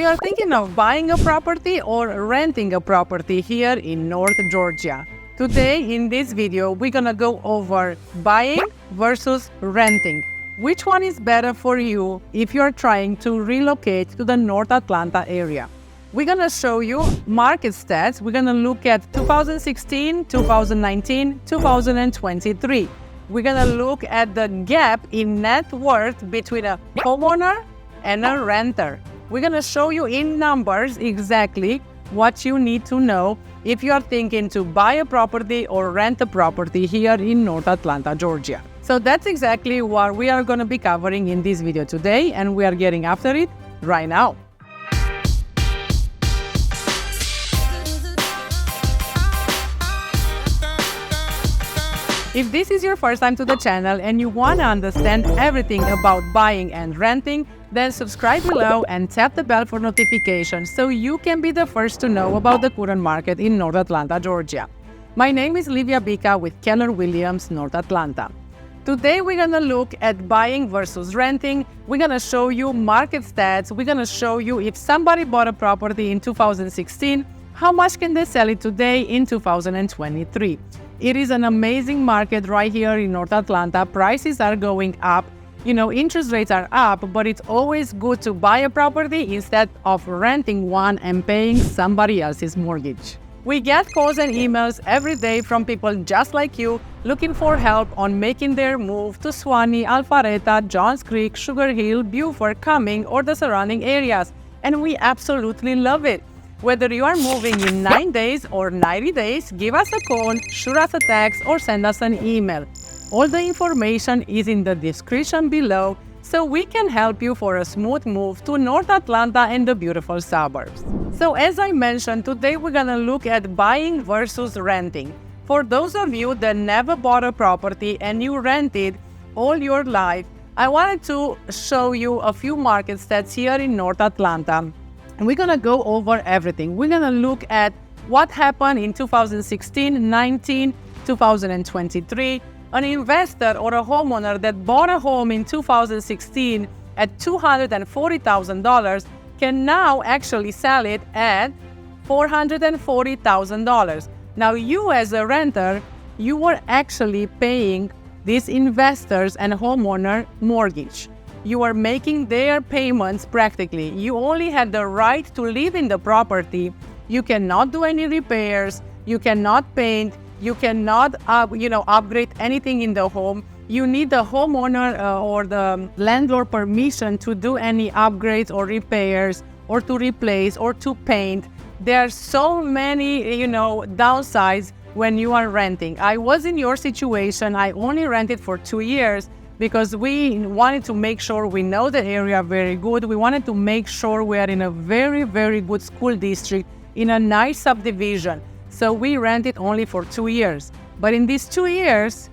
you're thinking of buying a property or renting a property here in North Georgia. Today in this video, we're gonna go over buying versus renting. Which one is better for you if you're trying to relocate to the North Atlanta area? We're gonna show you market stats. We're gonna look at 2016, 2019, 2023. We're gonna look at the gap in net worth between a homeowner and a renter. We're gonna show you in numbers exactly what you need to know if you are thinking to buy a property or rent a property here in North Atlanta, Georgia. So that's exactly what we are gonna be covering in this video today, and we are getting after it right now. If this is your first time to the channel and you want to understand everything about buying and renting, then subscribe below and tap the bell for notifications so you can be the first to know about the current market in North Atlanta, Georgia. My name is Livia Bica with Keller Williams, North Atlanta. Today we're going to look at buying versus renting. We're going to show you market stats. We're going to show you if somebody bought a property in 2016, how much can they sell it today in 2023. It is an amazing market right here in North Atlanta. Prices are going up. Interest rates are up, but it's always good to buy a property instead of renting one and paying somebody else's mortgage. We get calls and emails every day from people just like you looking for help on making their move to Suwannee, Alpharetta, Johns Creek, Sugar Hill, Beaufort, Cumming, or the surrounding areas. And we absolutely love it. Whether you are moving in 9 days or 90 days, give us a call, shoot us a text, or send us an email. All the information is in the description below, so we can help you for a smooth move to North Atlanta and the beautiful suburbs. So as I mentioned, today we're gonna look at buying versus renting. For those of you that never bought a property and you rented all your life, I wanted to show you a few market stats here in North Atlanta. And we're gonna go over everything. We're gonna look at what happened in 2016, 19, 2023. An investor or a homeowner that bought a home in 2016 at $240,000 can now actually sell it at $440,000. Now you as a renter, you were actually paying these investors and homeowner mortgage. You are making their payments practically. You only had the right to live in the property. You cannot do any repairs. You cannot paint. You cannot, upgrade anything in the home. You need the homeowner or the landlord permission to do any upgrades or repairs or to replace or to paint. There are so many, downsides when you are renting. I was in your situation. I only rented for 2 years. Because we wanted to make sure we know the area very good. We wanted to make sure we are in a very, very good school district in a nice subdivision. So we rented only for 2 years. But in these 2 years,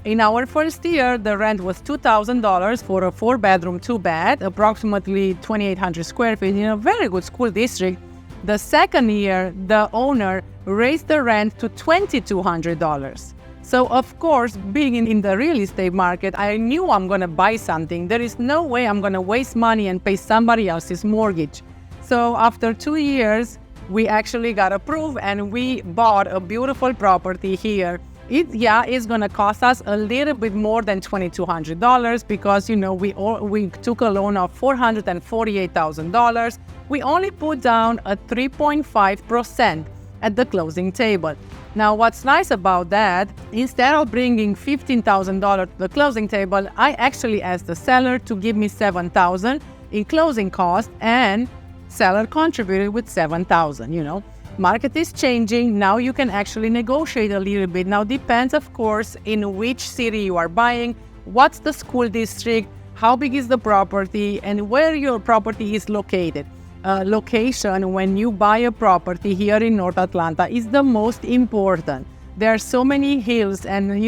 in our first year, the rent was $2,000 for a 4-bedroom, 2-bath, approximately 2,800 square feet in a very good school district. The second year, the owner raised the rent to $2,200. So of course, being in the real estate market, I knew I'm gonna buy something. There is no way I'm gonna waste money and pay somebody else's mortgage. So after 2 years, we actually got approved and we bought a beautiful property here. It's gonna cost us a little bit more than $2,200 because we took a loan of $448,000. We only put down a 3.5% at the closing table. Now, what's nice about that, instead of bringing $15,000 to the closing table, I actually asked the seller to give me $7,000 in closing costs, and seller contributed with $7,000. Market is changing. Now you can actually negotiate a little bit. Now, depends, of course, in which city you are buying, what's the school district, how big is the property, and where your property is located. Location when you buy a property here in North Atlanta is the most important. There are so many hills and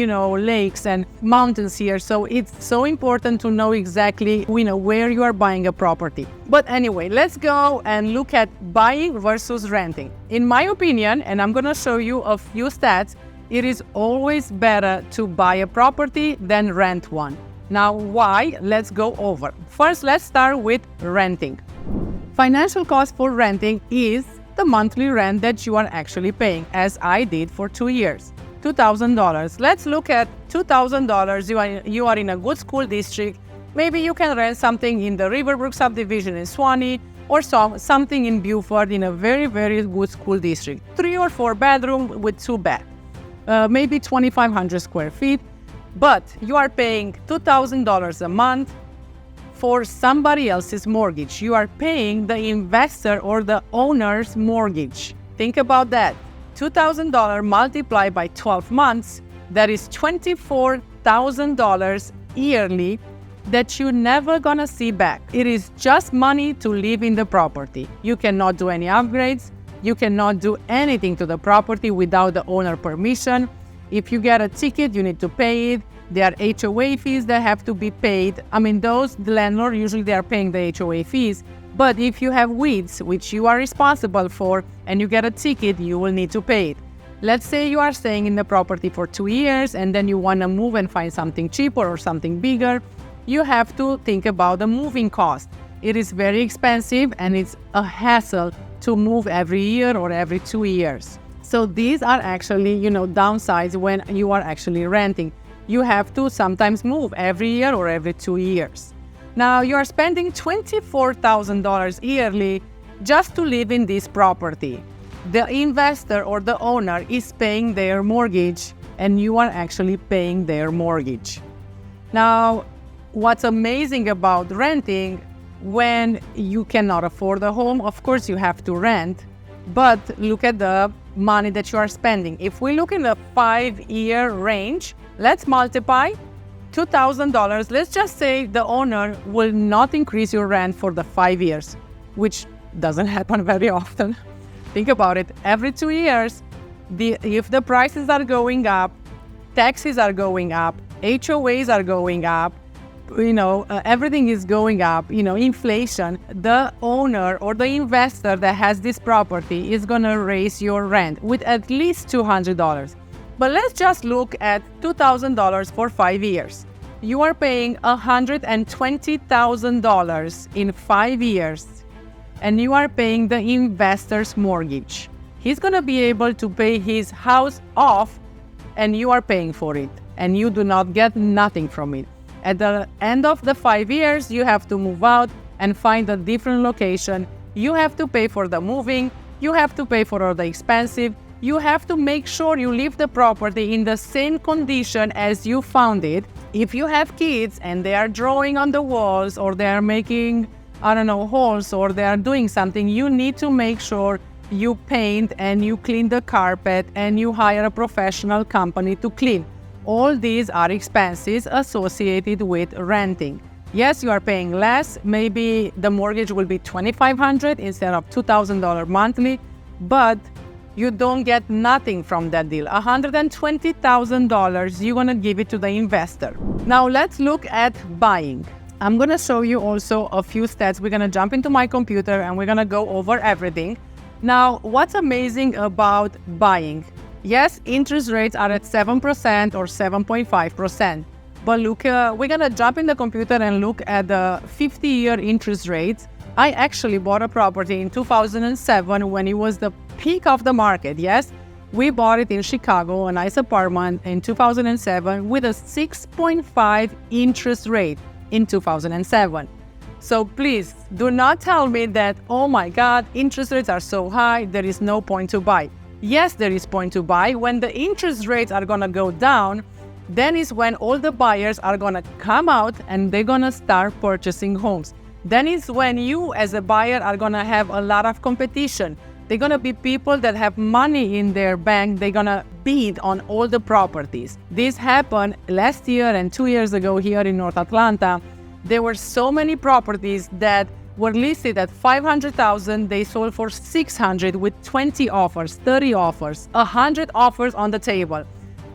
lakes and mountains here, so it's so important to know exactly where you are buying a property. But anyway, let's go and look at buying versus renting. In my opinion, and I'm gonna show you a few stats, it is always better to buy a property than rent one. Now, why? Let's go over. First, let's start with renting. Financial cost for renting is the monthly rent that you are actually paying, as I did for 2 years. $2,000. Let's look at $2,000. You are in a good school district. Maybe you can rent something in the Riverbrook subdivision in Swanee, or something in Beaufort in a very, very good school district. 3 or 4 bedroom with 2 beds. Maybe 2,500 square feet. But you are paying $2,000 a month for somebody else's mortgage. You are paying the investor or the owner's mortgage. Think about that. $2,000 multiplied by 12 months, that is $24,000 yearly that you're never gonna see back. It is just money to live in the property. You cannot do any upgrades. You cannot do anything to the property without the owner permission. If you get a ticket, you need to pay it. There are HOA fees that have to be paid. The landlord, usually they are paying the HOA fees. But if you have weeds, which you are responsible for, and you get a ticket, you will need to pay it. Let's say you are staying in the property for 2 years and then you want to move and find something cheaper or something bigger. You have to think about the moving cost. It is very expensive and it's a hassle to move every year or every 2 years. So these are actually, downsides when you are actually renting. You have to sometimes move every year or every 2 years. Now you are spending $24,000 yearly just to live in this property. The investor or the owner is paying their mortgage and you are actually paying their mortgage. Now, what's amazing about renting, when you cannot afford a home, of course you have to rent, but look at the money that you are spending. If we look in the 5-year range, let's multiply $2,000. Let's just say the owner will not increase your rent for the 5 years, which doesn't happen very often. Think about it. Every 2 years, if the prices are going up, taxes are going up, HOAs are going up, everything is going up, inflation, the owner or the investor that has this property is going to raise your rent with at least $200. But let's just look at $2,000 for 5 years. You are paying $120,000 in 5 years, and you are paying the investor's mortgage. He's going to be able to pay his house off, and you are paying for it, and you do not get nothing from it. At the end of the 5 years, you have to move out and find a different location. You have to pay for the moving. You have to pay for all the expensive. You have to make sure you leave the property in the same condition as you found it. If you have kids and they are drawing on the walls or they are making, holes or they are doing something, you need to make sure you paint and you clean the carpet and you hire a professional company to clean. All these are expenses associated with renting. Yes, you are paying less. Maybe the mortgage will be $2,500 instead of $2,000 monthly, but you don't get nothing from that deal. $120,000, you're gonna give it to the investor. Now let's look at buying. I'm gonna show you also a few stats. We're gonna jump into my computer and we're gonna go over everything. Now, what's amazing about buying? Yes, interest rates are at 7% or 7.5%. But look, we're gonna jump in the computer and look at the 50-year interest rates. I actually bought a property in 2007 when it was the peak of the market. Yes, we bought it in Chicago, a nice apartment in 2007 with a 6.5 interest rate in 2007. So please do not tell me that, oh my God, interest rates are so high, there is no point to buy. Yes, there is point to buy. When the interest rates are gonna go down, then is when all the buyers are gonna come out and they're gonna start purchasing homes. Then is when you as a buyer are gonna have a lot of competition. They're gonna be people that have money in their bank. They're gonna bid on all the properties. This happened last year and 2 years ago here in North Atlanta. There were so many properties that were listed at $500,000. They sold for $600,000 with 20 offers, 30 offers, 100 offers on the table.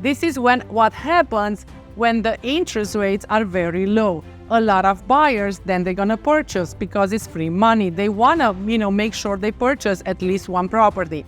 This is what happens when the interest rates are very low. A lot of buyers, then they're gonna purchase because it's free money. They wanna, make sure they purchase at least one property.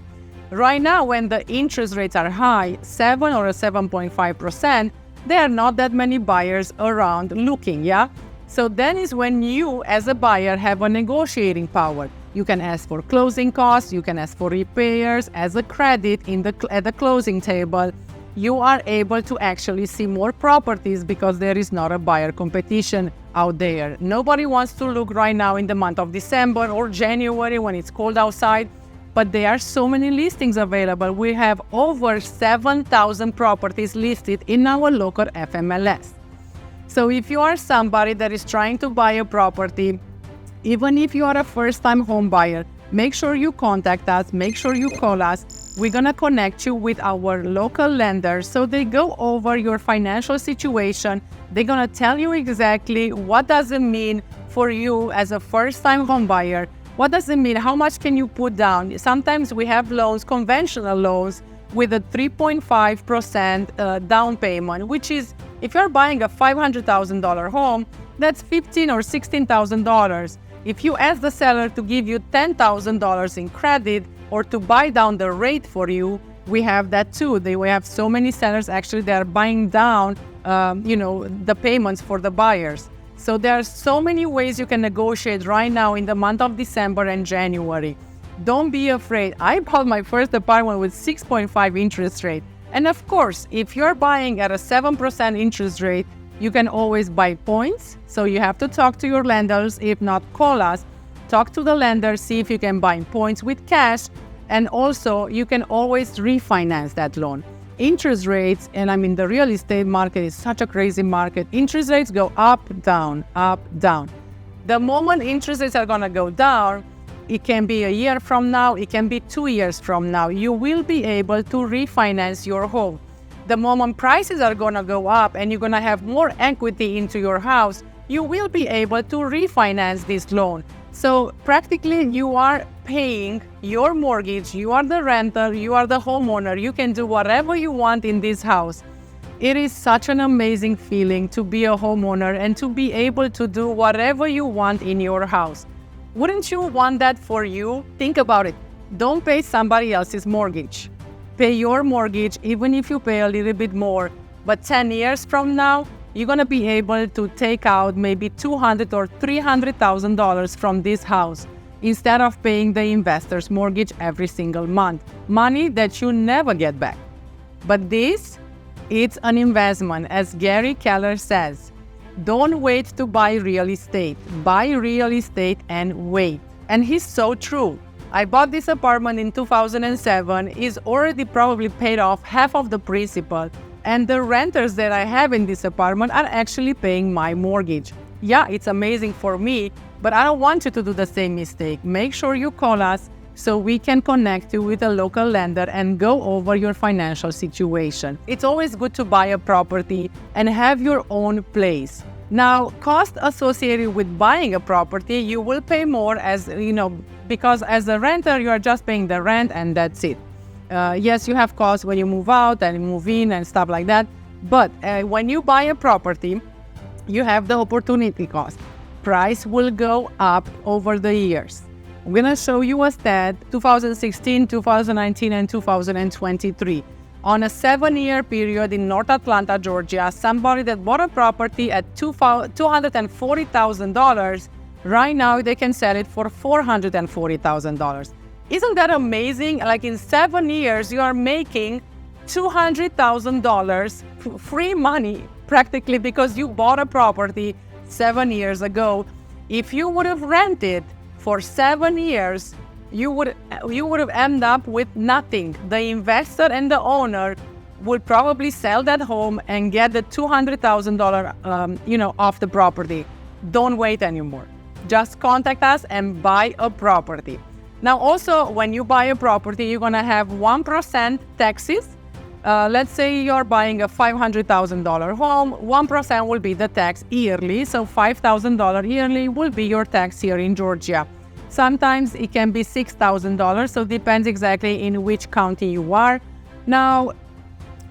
Right now, when the interest rates are high, 7 or 7.5%, there are not that many buyers around looking, yeah? So then is when you, as a buyer, have a negotiating power. You can ask for closing costs. You can ask for repairs as a credit at the closing table. You are able to actually see more properties because there is not a buyer competition out there. Nobody wants to look right now in the month of December or January when it's cold outside, but there are so many listings available. We have over 7,000 properties listed in our local FMLS. So if you are somebody that is trying to buy a property, even if you are a first-time home buyer, make sure you contact us, make sure you call us. We're gonna connect you with our local lenders so they go over your financial situation. They're gonna tell you exactly what does it mean for you as a first-time home buyer. What does it mean? How much can you put down? Sometimes we have loans, conventional loans, with a 3.5% down payment, which is, if you're buying a $500,000 home, that's $15,000 or $16,000. If you ask the seller to give you $10,000 in credit or to buy down the rate for you, we have that too. We have so many sellers actually that are buying down, the payments for the buyers. So there are so many ways you can negotiate right now in the month of December and January. Don't be afraid. I bought my first apartment with 6.5 interest rate. And of course, if you're buying at a 7% interest rate, you can always buy points. So you have to talk to your lenders. If not, call us. Talk to the lender, see if you can buy points with cash. And also, you can always refinance that loan. Interest rates, and the real estate market is such a crazy market. Interest rates go up, down, up, down. The moment interest rates are gonna go down, it can be a year from now, it can be 2 years from now, you will be able to refinance your home. The moment prices are gonna go up and you're gonna have more equity into your house, you will be able to refinance this loan. So practically you are paying your mortgage, you are the renter, you are the homeowner, you can do whatever you want in this house. It is such an amazing feeling to be a homeowner and to be able to do whatever you want in your house. Wouldn't you want that for you? Think about it. Don't pay somebody else's mortgage. Pay your mortgage, even if you pay a little bit more. But 10 years from now, you're gonna be able to take out maybe $200,000 or $300,000 from this house instead of paying the investor's mortgage every single month. Money that you never get back. But this, it's an investment, as Gary Keller says. Don't wait to buy real estate. Buy real estate and wait. And he's so true. I bought this apartment in 2007. It's already probably paid off half of the principal. And the renters that I have in this apartment are actually paying my mortgage. Yeah, it's amazing for me, but I don't want you to do the same mistake. Make sure you call us so we can connect you with a local lender and go over your financial situation. It's always good to buy a property and have your own place. Now, cost associated with buying a property, you will pay more because as a renter, you are just paying the rent and that's it. Yes, you have costs when you move out and move in and stuff like that. But when you buy a property, you have the opportunity cost. Price will go up over the years. I'm going to show you a stat, 2016, 2019, and 2023. On a 7-year period in North Atlanta, Georgia, somebody that bought a property at $240,000, right now they can sell it for $440,000. Isn't that amazing? Like in 7 years, you are making $200,000 free money practically because you bought a property 7 years ago. If you would have rented for 7 years, you would have ended up with nothing. The investor and the owner would probably sell that home and get the $200,000 off the property. Don't wait anymore. Just contact us and buy a property. Now also, when you buy a property, you're gonna have 1% taxes. Let's say you're buying a $500,000 home, 1% will be the tax yearly, so $5,000 yearly will be your tax here in Georgia. Sometimes it can be $6,000, so it depends exactly in which county you are. Now,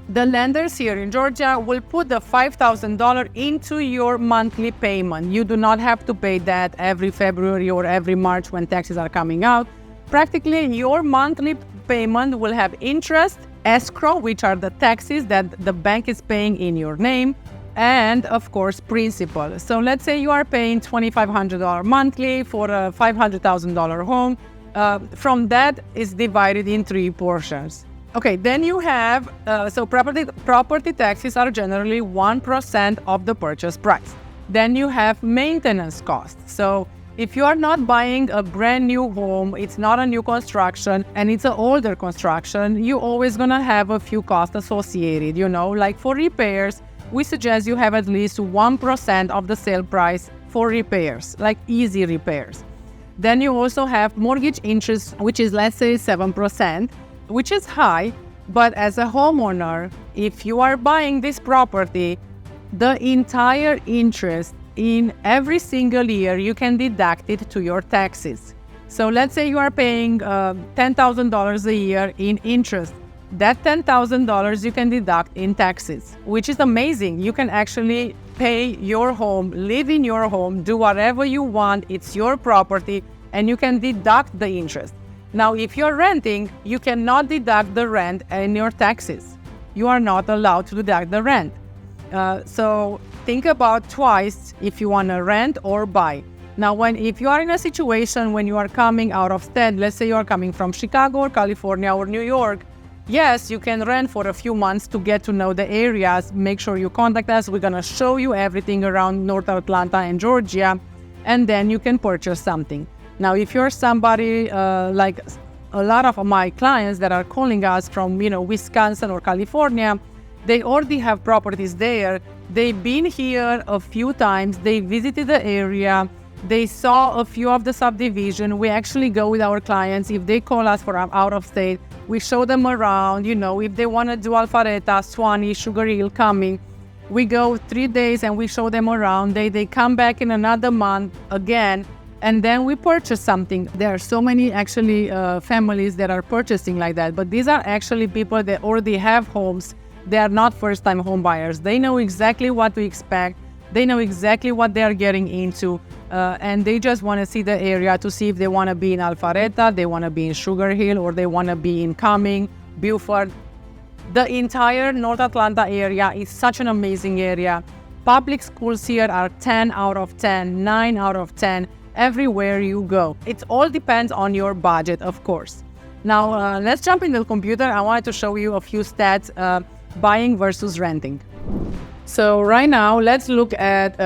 the lenders here in Georgia will put the $5,000 into your monthly payment. You do not have to pay that every February or every March when taxes are coming out. Practically, your monthly payment will have interest, escrow, which are the taxes that the bank is paying in your name, and of course principal. So let's say you are paying $2,500 monthly for a $500,000 home. From that is divided in 3 portions. Okay, then you have, so property taxes are generally 1% of the purchase price. Then you have maintenance costs. So if you are not buying a brand new home, it's not a new construction and it's an older construction, you're always gonna have a few costs associated, like for repairs, we suggest you have at least 1% of the sale price for repairs, like easy repairs. Then you also have mortgage interest, which is, let's say, 7%, which is high, but as a homeowner, if you are buying this property, the entire interest in every single year, you can deduct it to your taxes. So let's say you are paying $10,000 a year in interest. That $10,000 you can deduct in taxes, which is amazing. You can actually pay your home, live in your home, do whatever you want. It's your property and you can deduct the interest. Now, if you're renting, you cannot deduct the rent in your taxes. You are not allowed to deduct the rent. So think about twice if you want to rent or buy. Now, if you are in a situation when you are coming out of state, let's say you are coming from Chicago or California or New York, yes, you can rent for a few months to get to know the areas. Make sure you contact us. We're going to show you everything around North Atlanta and Georgia, and then you can purchase something. Now, if you're somebody like a lot of my clients that are calling us from, Wisconsin or California, they already have properties there. They've been here a few times. They visited the area. They saw a few of the subdivision. We actually go with our clients. If they call us for out of state, we show them around. If they want to do Alpharetta, Suwannee, Sugar Hill, Cumming, we go 3 days and we show them around. They come back in another month again, and then we purchase something. There are so many actually families that are purchasing like that, but these are actually people that already have homes. They are not first-time home buyers. They know exactly what to expect. They know exactly what they are getting into, and they just want to see the area to see if they want to be in Alpharetta, they want to be in Sugar Hill, or they want to be in Cumming, Beaufort. The entire North Atlanta area is such an amazing area. Public schools here are 10 out of 10, 9 out of 10, everywhere you go. It all depends on your budget, of course. Now, let's jump into the computer. I wanted to show you a few stats, buying versus renting. So right now, let's look at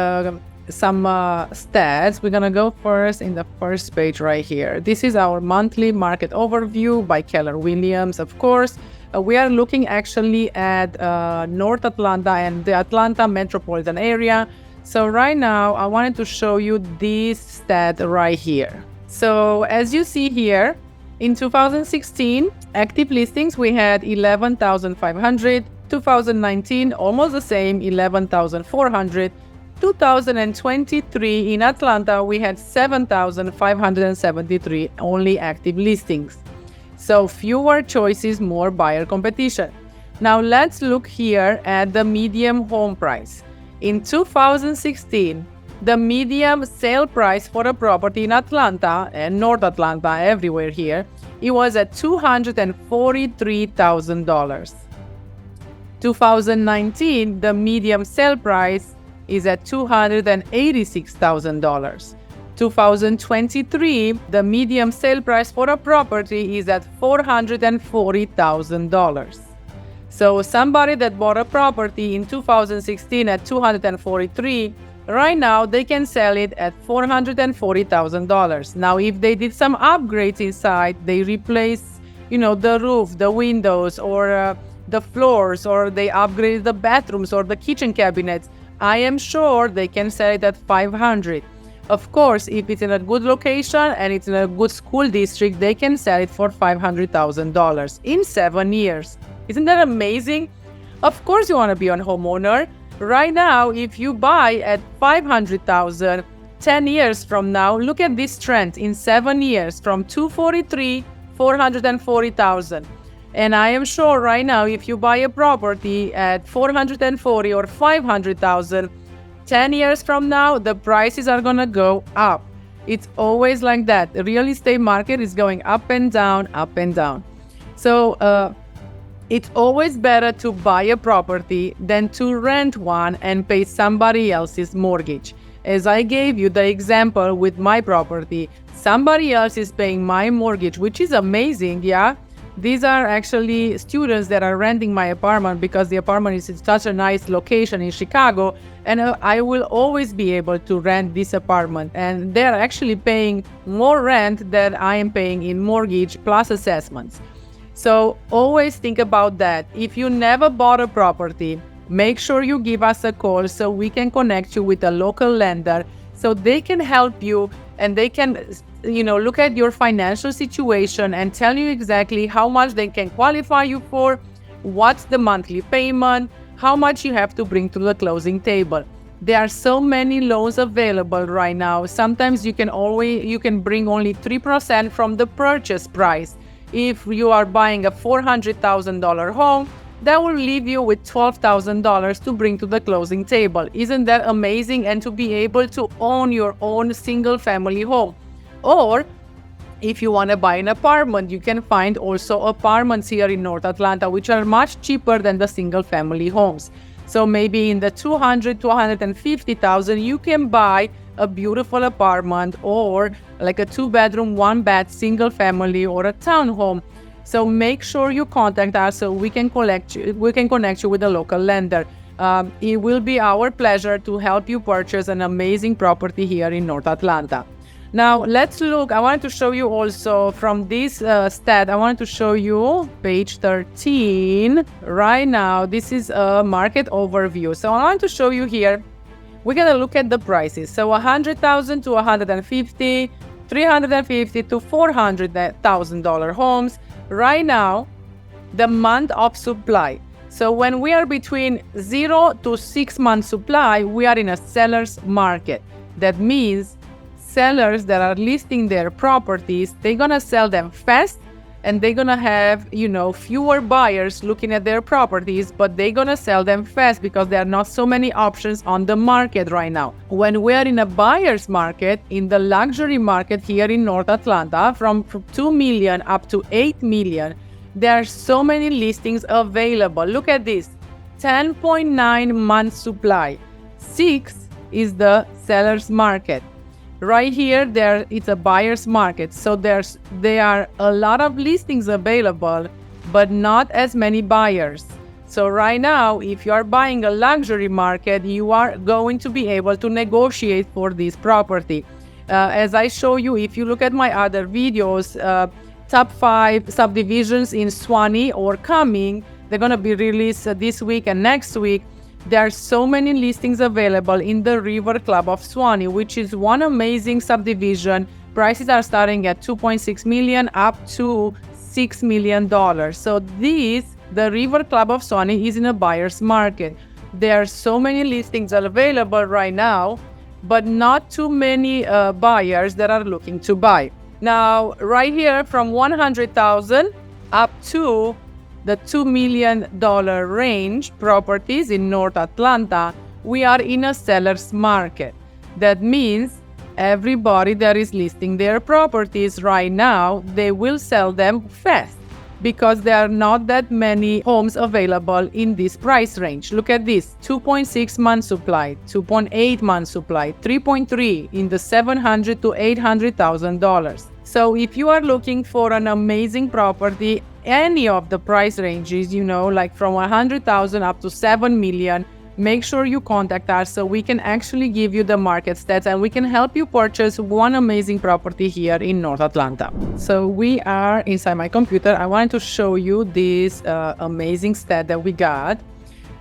some stats. We're gonna go first in the first page right here. This is our monthly market overview by Keller Williams, of course. We are looking actually at North Atlanta and the Atlanta metropolitan area. So right now, I wanted to show you this stat right here. So as you see here, in 2016, active listings, we had 11,500. 2019, almost the same, 11,400. 2023, in Atlanta, we had 7,573 only active listings. So fewer choices, more buyer competition. Now let's look here at the median home price. In 2016, the median sale price for a property in Atlanta and North Atlanta, everywhere here, it was at $243,000. 2019, the median sale price is at $286,000. 2023, the median sale price for a property is at $440,000. So somebody that bought a property in 2016 at $243,000, right now they can sell it at $440,000. Now, if they did some upgrades inside, they replace, the roof, the windows, or the floors, or they upgraded the bathrooms or the kitchen cabinets, I am sure they can sell it at $500,000. Of course, if it's in a good location and it's in a good school district, they can sell it for $500,000 in 7 years. Isn't that amazing? Of course you want to be a homeowner. Right now, if you buy at $500,000, 10 years from now, look at this trend in 7 years from $243,000, $440,000. And I am sure right now, if you buy a property at $440,000 or $500,000, 10 years from now, the prices are going to go up. It's always like that. The real estate market is going up and down, up and down. So It's always better to buy a property than to rent one and pay somebody else's mortgage. As I gave you the example with my property, somebody else is paying my mortgage, which is amazing, yeah? These are actually students that are renting my apartment because the apartment is in such a nice location in Chicago, and I will always be able to rent this apartment. And they're actually paying more rent than I am paying in mortgage plus assessments. So always think about that. If you never bought a property, make sure you give us a call so we can connect you with a local lender so they can help you and they can, look at your financial situation and tell you exactly how much they can qualify you for, what's the monthly payment, how much you have to bring to the closing table. There are so many loans available right now. Sometimes you can bring only 3% from the purchase price. If you are buying a $400,000 home, that will leave you with $12,000 to bring to the closing table. Isn't that amazing? And to be able to own your own single family home. Or if you want to buy an apartment, you can find also apartments here in North Atlanta, which are much cheaper than the single family homes. So maybe in the $200,000 to $150,000, you can buy a beautiful apartment or like a 2-bedroom, 1-bath single family or a townhome. So make sure you contact us so we can connect you with a local lender. It will be our pleasure to help you purchase an amazing property here in North Atlanta. Now let's look. I wanted to show you also from this stat. I wanted to show you page 13 right now. This is a market overview. So I want to show you here. We're gonna look at the prices. So $100,000 to $150,000, $350,000 to $400,000 homes. Right now, the month of supply. So when we are between 0 to 6 months supply, we are in a seller's market. That means sellers that are listing their properties, they're gonna sell them fast and they're gonna have, fewer buyers looking at their properties, but they're gonna sell them fast because there are not so many options on the market right now. When we are in a buyer's market, in the luxury market here in North Atlanta, from 2 million up to 8 million, there are so many listings available. Look at this, 10.9 months supply. 6 is the seller's market. Right here, it's a buyer's market. So there are a lot of listings available, but not as many buyers. So right now, if you are buying a luxury market, you are going to be able to negotiate for this property. As I show you, if you look at my other videos, top 5 subdivisions in Suwannee or coming, they're going to be released this week and next week. There are so many listings available in the River Club of Suwannee, which is one amazing subdivision. Prices are starting at $2.6 million up to $6 million. So the River Club of Suwannee is in a buyer's market. There are so many listings available right now, but not too many buyers that are looking to buy. Now, right here from $100,000 up to the $2 million range properties in North Atlanta, we are in a seller's market. That means everybody that is listing their properties right now, they will sell them fast because there are not that many homes available in this price range. Look at this, 2.6 months supply, 2.8 months supply, 3.3 in the $700,000 to $800,000. So if you are looking for an amazing property, any of the price ranges, like from 100,000 up to 7 million, make sure you contact us so we can actually give you the market stats and we can help you purchase one amazing property here in North Atlanta. So we are inside my computer. I wanted to show you this amazing stat that we got.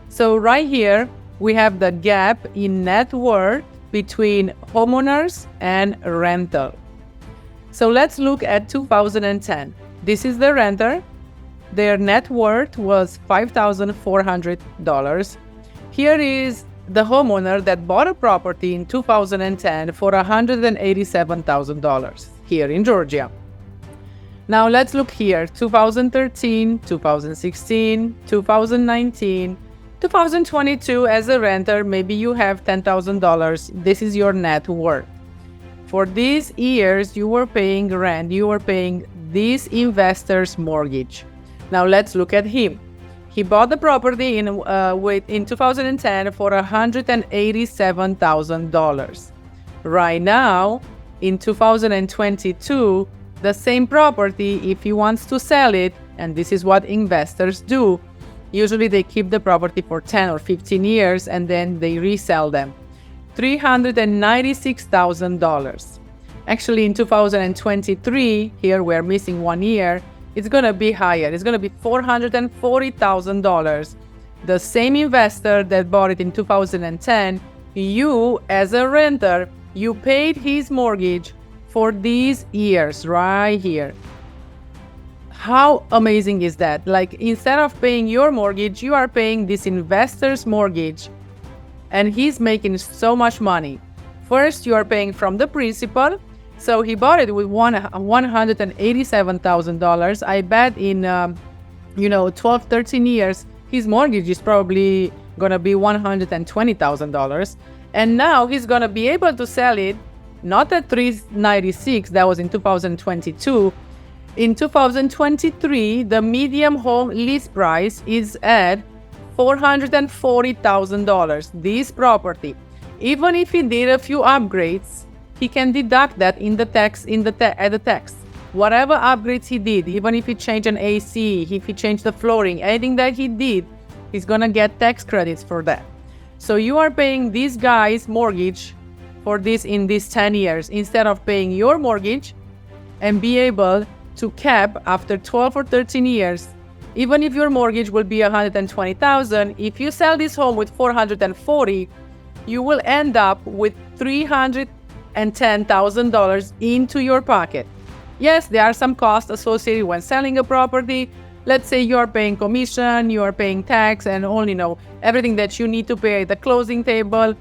So right here, we have the gap in net worth between homeowners and rental. So let's look at 2010. This is the renter. Their net worth was $5,400. Here is the homeowner that bought a property in 2010 for $187,000 here in Georgia. Now let's look here, 2013, 2016, 2019, 2022 as a renter, maybe you have $10,000. This is your net worth. For these years, you were paying rent, you were paying this investor's mortgage. Now let's look at him. He bought the property in 2010 for $187,000. Right now, in 2022, the same property, if he wants to sell it, and this is what investors do, usually they keep the property for 10 or 15 years and then they resell them. $396,000. Actually, in 2023, here we're missing 1 year, it's going to be higher. It's going to be $440,000. The same investor that bought it in 2010, you as a renter, you paid his mortgage for these years right here. How amazing is that? Like, instead of paying your mortgage, you are paying this investor's mortgage, and he's making so much money. First, you are paying from the principal. So he bought it with $187,000. I bet in 12, 13 years, his mortgage is probably gonna be $120,000. And now he's gonna be able to sell it not at $396, that was in 2022. In 2023, the median home lease price is at $440,000. This property, even if he did a few upgrades, he can deduct that in the tax, at the tax. Whatever upgrades he did, even if he changed an AC, if he changed the flooring, anything that he did, he's gonna get tax credits for that. So you are paying this guy's mortgage for this in these 10 years instead of paying your mortgage and be able to cap after 12 or 13 years. Even if your mortgage will be $120,000, if you sell this home with $440,000, you will end up with $310,000 into your pocket. Yes, there are some costs associated when selling a property. Let's say you are paying commission, you are paying tax, and everything that you need to pay at the closing table,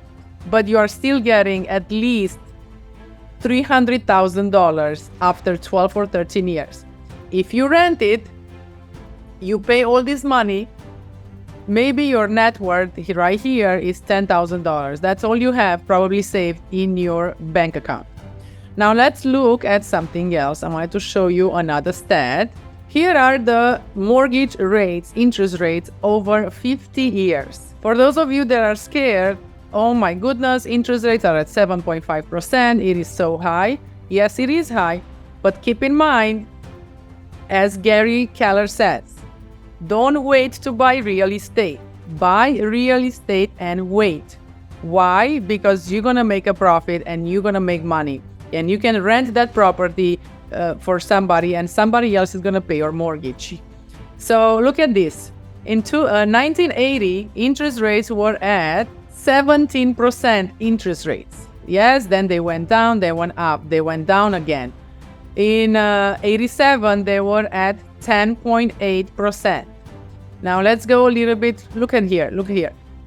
but you are still getting at least $300,000 after 12 or 13 years. If you rent it, you pay all this money. Maybe your net worth right here is $10,000. That's all you have probably saved in your bank account. Now let's look at something else. I wanted to show you another stat. Here are the mortgage rates, interest rates over 50 years. For those of you that are scared, oh my goodness, interest rates are at 7.5%. It is so high. Yes, it is high. But keep in mind, as Gary Keller says, don't wait to buy real estate. Buy real estate and wait. Why? Because you're going to make a profit and you're going to make money. And you can rent that property for somebody, and somebody else is going to pay your mortgage. So look at this. In 1980, interest rates were at 17% interest rates. Yes, then they went down, they went up, they went down again. In 87, they were at 10.8%. Now let's go a little bit, look at here.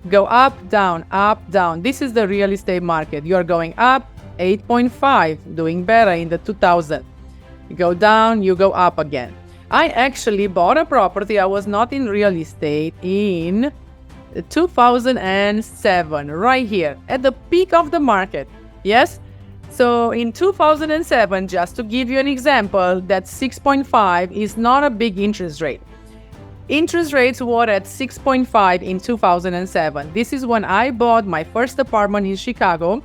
Go up, down, up, down. This is the real estate market. You are going up, 8.5, doing better in the 2000. You go down, you go up again. I actually bought a property. I was not in real estate in 2007, right here, at the peak of the market. Yes? So in 2007, just to give you an example, that 6.5 is not a big interest rate. Interest rates were at 6.5 in 2007. This is when I bought my first apartment in Chicago.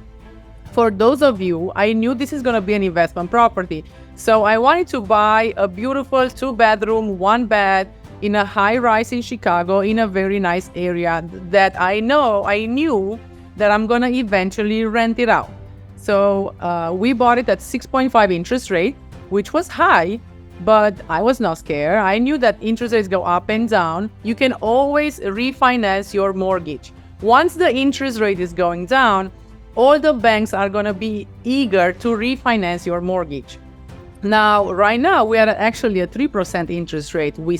For those of you, I knew this is going to be an investment property. So I wanted to buy a beautiful 2-bedroom, 1-bath in a high-rise in Chicago in a very nice area that I knew that I'm going to eventually rent it out. So we bought it at 6.5 interest rate, which was high, but I was not scared. I knew that interest rates go up and down. You can always refinance your mortgage. Once the interest rate is going down, all the banks are going to be eager to refinance your mortgage. Now, right now, we are actually at 3% interest rate. I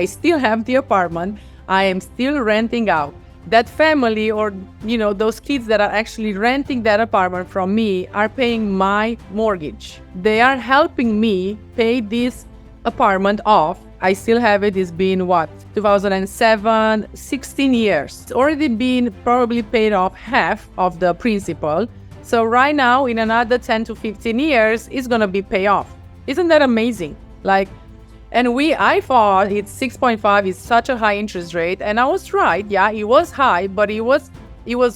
still have the apartment. I am still renting out. That family, or those kids that are actually renting that apartment from me, are paying my mortgage. They are helping me pay this apartment off. I still have it. It's been 2007, 16 years. It's already been probably paid off half of the principal. So right now, in another 10 to 15 years, it's going to be paid off. Isn't that amazing? Like, And I thought it's 6.5 is such a high interest rate, and I was right. Yeah, it was high, but it was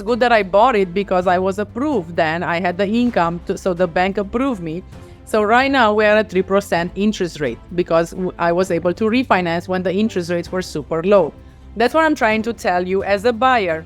good that I bought it because I was approved then. I had the income, so the bank approved me. So right now we're at 3% interest rate because I was able to refinance when the interest rates were super low. That's what I'm trying to tell you as a buyer.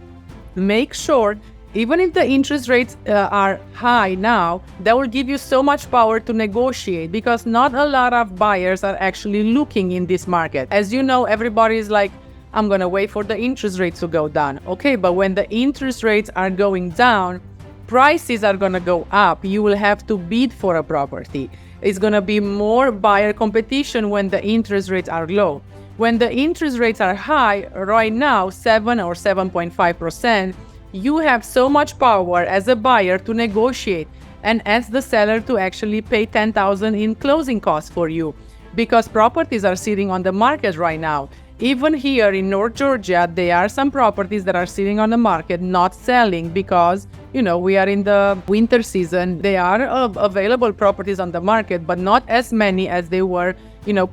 Make sure, even if the interest rates are high now, that will give you so much power to negotiate because not a lot of buyers are actually looking in this market. As you know, everybody is like, I'm going to wait for the interest rates to go down. Okay, but when the interest rates are going down, prices are going to go up. You will have to bid for a property. It's going to be more buyer competition when the interest rates are low. When the interest rates are high, right now, 7 or 7.5%, you have so much power as a buyer to negotiate and ask the seller to actually pay $10,000 in closing costs for you because properties are sitting on the market right now. Even here in North Georgia, there are some properties that are sitting on the market not selling because, we are in the winter season. There are available properties on the market, but not as many as they were,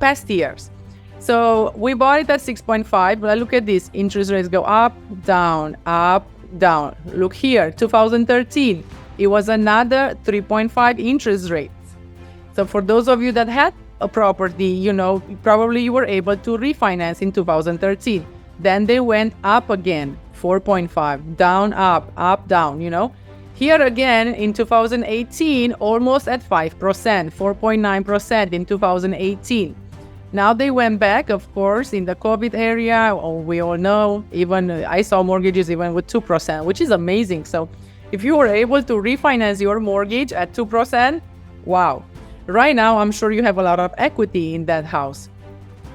past years. So we bought it at 6.5, but look at this. Interest rates go up, down, up, down. Look here, 2013, it was another 3.5 interest rates. So for those of you that had a property, probably you were able to refinance in 2013. Then they went up again, 4.5, down, up, down, Here again in 2018, almost at 5%, 4.9% in 2018. Now they went back, of course, in the COVID area. We all know, even I saw mortgages even with 2%, which is amazing. So if you were able to refinance your mortgage at 2%, wow. Right now, I'm sure you have a lot of equity in that house.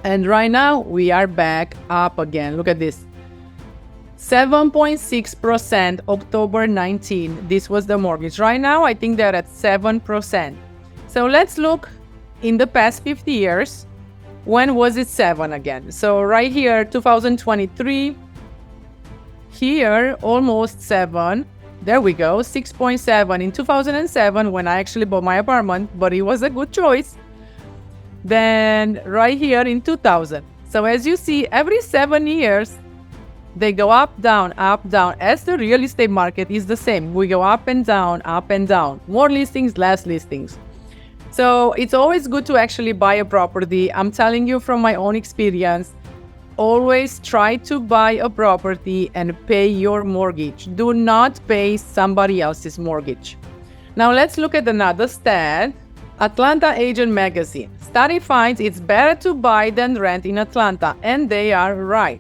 And right now, we are back up again. Look at this. 7.6% October 19. This was the mortgage. Right now, I think they're at 7%. So let's look in the past 50 years. When was it 7 again? So right here, 2023. Here, almost 7. There we go, 6.7 in 2007 when I actually bought my apartment, but it was a good choice. Then right here in 2000. So as you see, every 7 years, they go up, down, as the real estate market is the same. We go up and down, more listings, less listings. So it's always good to actually buy a property. I'm telling you from my own experience, always try to buy a property and pay your mortgage. Do not pay somebody else's mortgage. Now let's look at another stat. Atlanta Agent Magazine. Study finds it's better to buy than rent in Atlanta, and they are right.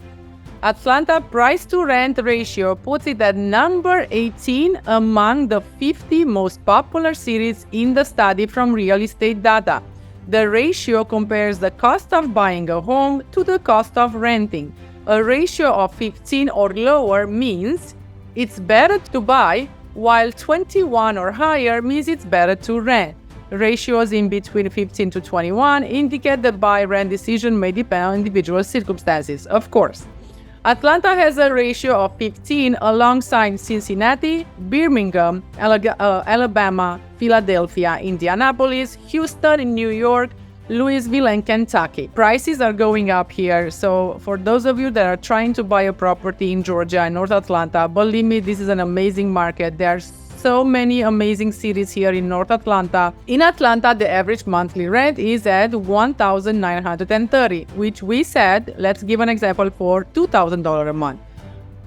Atlanta price to rent ratio puts it at number 18 among the 50 most popular cities in the study from real estate data. The ratio compares the cost of buying a home to the cost of renting. A ratio of 15 or lower means it's better to buy, while 21 or higher means it's better to rent. Ratios in between 15 to 21 indicate the buy-rent decision may depend on individual circumstances, of course. Atlanta has a ratio of 15 alongside Cincinnati, Birmingham, Alabama, Philadelphia, Indianapolis, Houston, New York, Louisville, and Kentucky. Prices are going up here, so for those of you that are trying to buy a property in Georgia and North Atlanta, believe me, this is an amazing market. There are so many amazing cities here in North Atlanta. In Atlanta, the average monthly rent is at $1,930, which we said, let's give an example for $2,000 a month,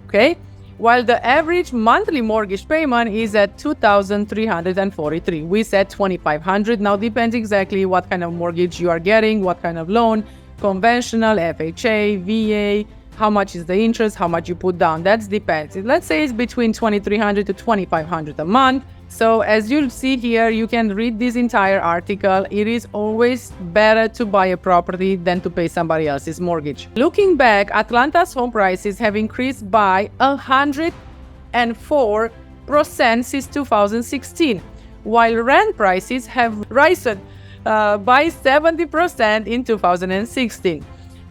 okay? While the average monthly mortgage payment is at $2,343. We said $2,500. Now depends exactly what kind of mortgage you are getting, what kind of loan, conventional, FHA, VA, how much is the interest, how much you put down. That depends. Let's say it's between $2,300 to $2,500 a month. So as you'll see here, you can read this entire article. It is always better to buy a property than to pay somebody else's mortgage. Looking back, Atlanta's home prices have increased by 104% since 2016, while rent prices have risen by 70% in 2016.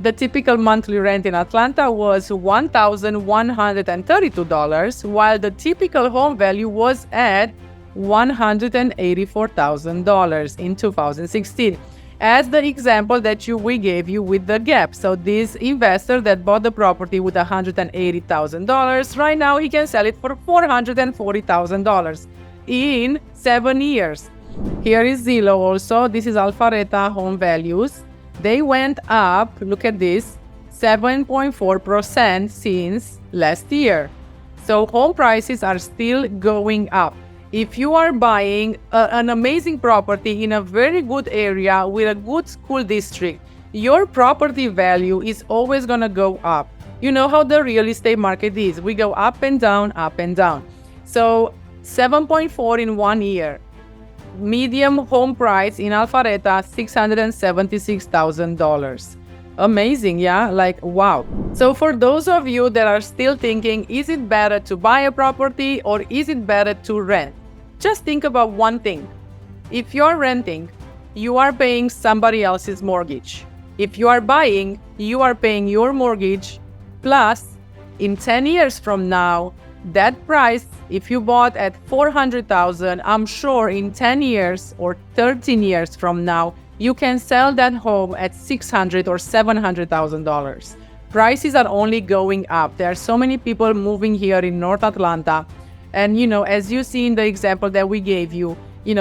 The typical monthly rent in Atlanta was $1,132, while the typical home value was at $184,000 in 2016. as the example that we gave you with the gap. So this investor that bought the property with $180,000, right now he can sell it for $440,000 in 7 years. Here is Zillow also. This is Alpharetta home values. They went up, look at this, 7.4% since last year. So home prices are still going up. If you are buying an amazing property in a very good area with a good school district, your property value is always going to go up. You know how the real estate market is. We go up and down, up and down. So 7.4 in 1 year. Medium home price in Alpharetta, $676,000. Amazing, yeah? Like, wow. So for those of you that are still thinking, is it better to buy a property or is it better to rent? Just think about one thing. If you're renting, you are paying somebody else's mortgage. If you are buying, you are paying your mortgage. Plus, in 10 years from now, that price, if you bought at $400,000, I'm sure in 10 years or 13 years from now, you can sell that home at $600,000 or $700,000. Prices are only going up. There are so many people moving here in North Atlanta. And, as you see in the example that we gave you,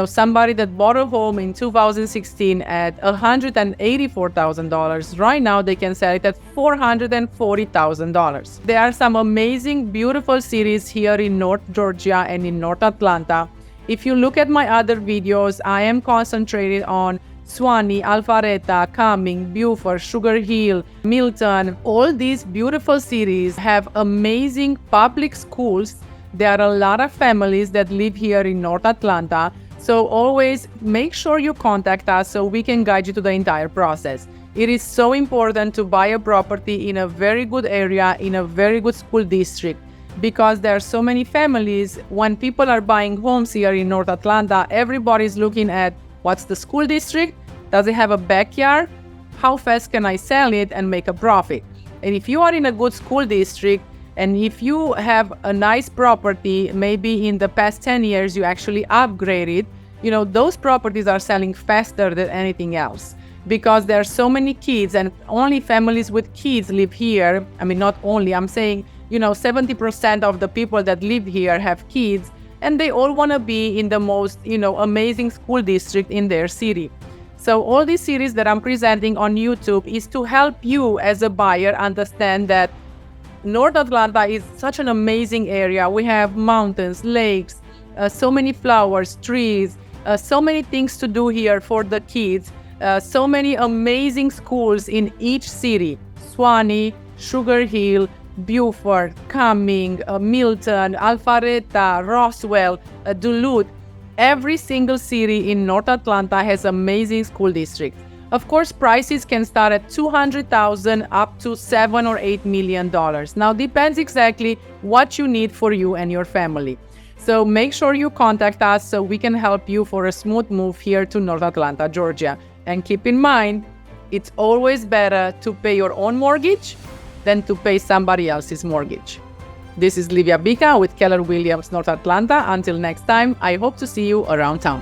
somebody that bought a home in 2016 at $184,000, right now they can sell it at $440,000. There are some amazing, beautiful cities here in North Georgia and in North Atlanta. If you look at my other videos, I am concentrated on Suwanee, Alpharetta, Cumming, Beaufort, Sugar Hill, Milton. All these beautiful cities have amazing public schools. There are a lot of families that live here in North Atlanta. So always make sure you contact us so we can guide you to the entire process. It is so important to buy a property in a very good area, in a very good school district, because there are so many families. When people are buying homes here in North Atlanta, everybody's looking at what's the school district? Does it have a backyard? How fast can I sell it and make a profit? And if you are in a good school district, and if you have a nice property, maybe in the past 10 years you actually upgraded, those properties are selling faster than anything else because there are so many kids and only families with kids live here. I mean, not only, I'm saying, 70% of the people that live here have kids and they all want to be in the most, amazing school district in their city. So all these series that I'm presenting on YouTube is to help you as a buyer understand that North Atlanta is such an amazing area. We have mountains, lakes, so many flowers, trees, so many things to do here for the kids, so many amazing schools in each city. Suwanee, Sugar Hill, Beaufort, Cumming, Milton, Alpharetta, Roswell, Duluth. Every single city in North Atlanta has amazing school districts. Of course, prices can start at $200,000 up to $7 or $8 million. Now, depends exactly what you need for you and your family. So make sure you contact us so we can help you for a smooth move here to North Atlanta, Georgia. And keep in mind, it's always better to pay your own mortgage than to pay somebody else's mortgage. This is Livia Bica with Keller Williams, North Atlanta. Until next time, I hope to see you around town.